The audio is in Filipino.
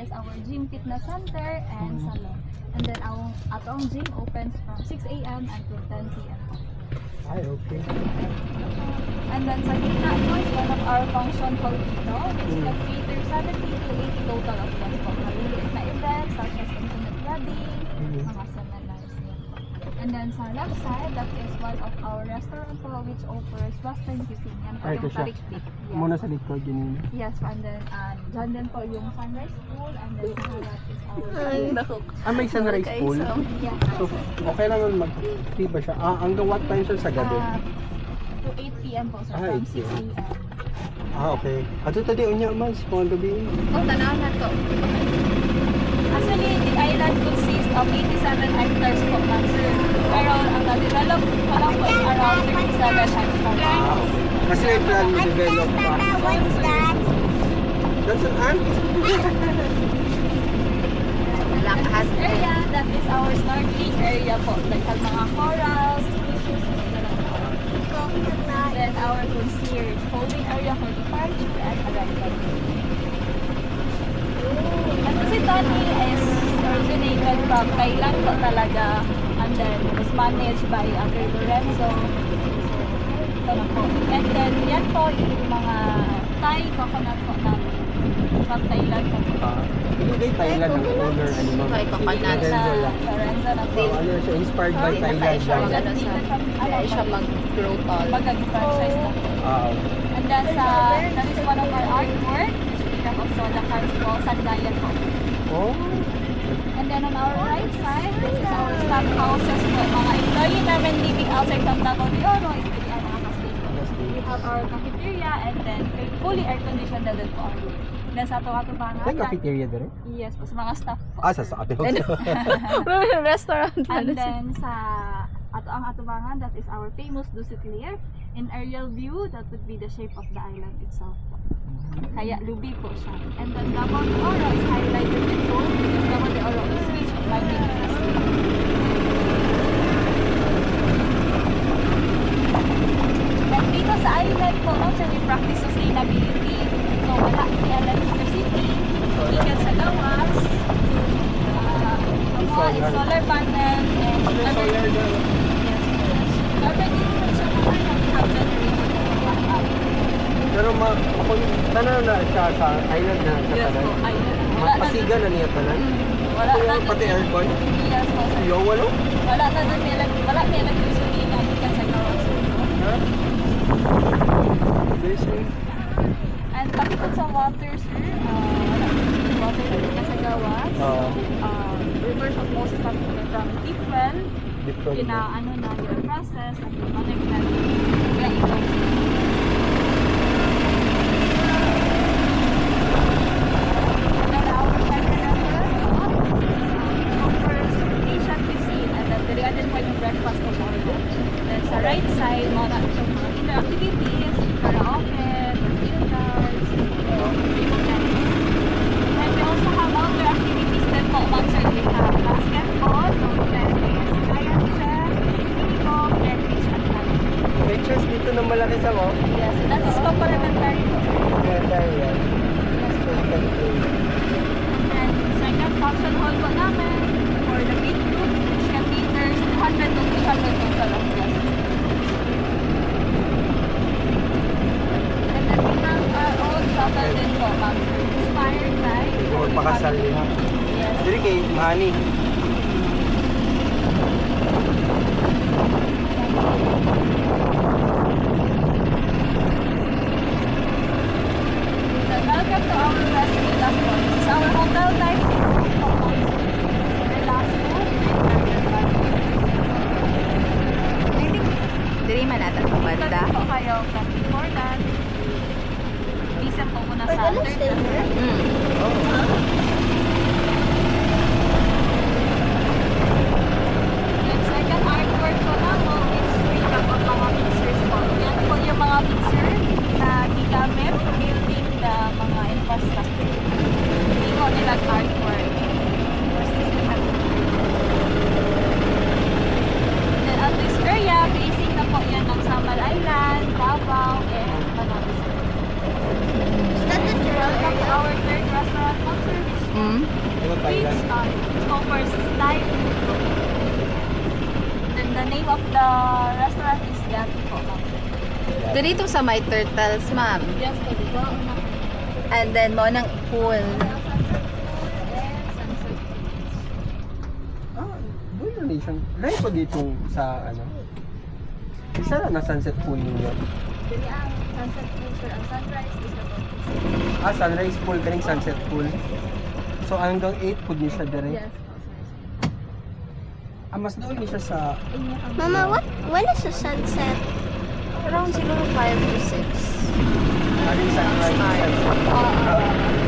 is our gym fitness center and salon. And then our gym opens from 6 a.m. until 10 p.m. Ay, okay. And then sa gitna po is one of our function hall dito, which can cater 70 to 80 total of guests po. Maliliit na events such as intimate wedding, mga seminars yan po. And then sa left side, that is one of our restaurant po which offers Western cuisine. Yan po Ay, ito yung siya. Tarikpik. Muna sa likod, ganyan. Yes, and then dyan din po yung sunrise pool and then sa left is our Ay, naku. Ah, may sunrise pool. yeah. So, okay lang mag-free ba siya? Ah, hanggang what time siya sa gabi? To 8 p.m. po, sir, Ah, from 8 6 p.m. a.m. Ah, okay. Ato tadi unya mas kung gabi. Oh, tanaw na to. Actually, the island consists of 87 hectares po, ma'am, sir. Pero ang na-develop pa lang po is around 37 hectares. Ah, kasi may plan to develop pa. What's that? That's an ant? Lakas. Area, that is our snorkeling area po. Like mga corals, fishes, and then our concierge holding area for departure and arrival. And si Tony is originated from Thailand po talaga, and then was managed by Andre Lorenzo. So, ito na po. And then yan po yung mga Thai coconut po namin from Thailand po. Yung kay Thailand ang owner animal. Thai coconut Na Lorenzo lang. Lorenzo na po. Oh, ano siya, inspired by Hindi na Thailand siya lang. mag- Kaya siya mag-grow tall. Mag-franchise na po. Ah, And then that is one of our artwork, Speaker of Soda Cars po, Sandayan po. oh. And then on our right side, this is our staff houses po. Mga employee namin living outside from Davao de Oro is really our nakastay po. We have our cafeteria and then fully air-conditioned na din po our room. Then sa ato mga May cafeteria dire? yes po, sa mga staff po. Ah, sa atin. Restaurant. And then sa ang atubangan, that is our famous Dusitlier. In aerial view, that would be the shape of the island itself po. Kaya lubi po siya. And then Davao de Oro is highlighted in gold because Davao de Oro is rich in mining industry. And dito sa island po, also we practice sustainability. So wala ni electricity, ikan sa gawas, solar panel, and other dito siya mga have generator for 1 hour. Pero ako tanan na siya sa island na sa Yes tanan. po, island. Wala na Pasiga na niya tanan. Wala na Yung pati aircon. Yes po, sir. Yo, walo? Wala na doon wala may electricity na ikan sa gawas. Ha? This is And pakikot sa water, sir, wala water na ikan sa gawas. Rivers of Moses na from deep well, different. ano na yung process at yung connect na kaya ikaw. Then our second restaurant offers Asian cuisine and then dili din po yung breakfast of order. Then sa right side, mga indoor activities, karaoke, chill cards, table tennis. And we also have outdoor activities din po, ma'am sir. We have basketball, road tennis, giant chess, ping-pong, tennis, and paddle. May chest dito na malaki sa mo. Yes, that is complementary po. Ganda yan. Yes po. And second function hall po namin for the big group, which can cater 200 to 300 total of guests. And then we have our own shuttle din po, ma'am. Inspired by... Magpakasal niya. Yes. Dili kay Manny. Welcome to our West Villa po. It's our hotel life. Relaxful. I think, diri man natin ang banda. Banda po kayo. But before that, visit po muna sa third floor. Yung second artwork ko na po is recap of mga pictures po. Yan po yung mga picture na gigamit building the mga infrastructure. Hindi ko nilang artwork. Then at this area, facing na po yan ng Samal Island, Davao, and Manabis. Is that the Welcome to our third restaurant, Mount Service. Hmm? Ano pa Which yan? offers live food. Then the name of the restaurant is Yaki po. Dito sa My Turtles, ma'am. Just to the go na. And then mo ng pool. Ah, doon na nation. Lahat po dito sa ano? Isa lang na sunset pool ninyo. Dili ang sunset pool sir. Ang sunrise is the Ah, sunrise pool, kaning sunset pool. So hanggang 8 po niyo siya dire. Yes. Ah, mas doon niyo siya sa Mama, when is the sunset? Around siguro 5 to 6. kaning sunrise. Start. sunset.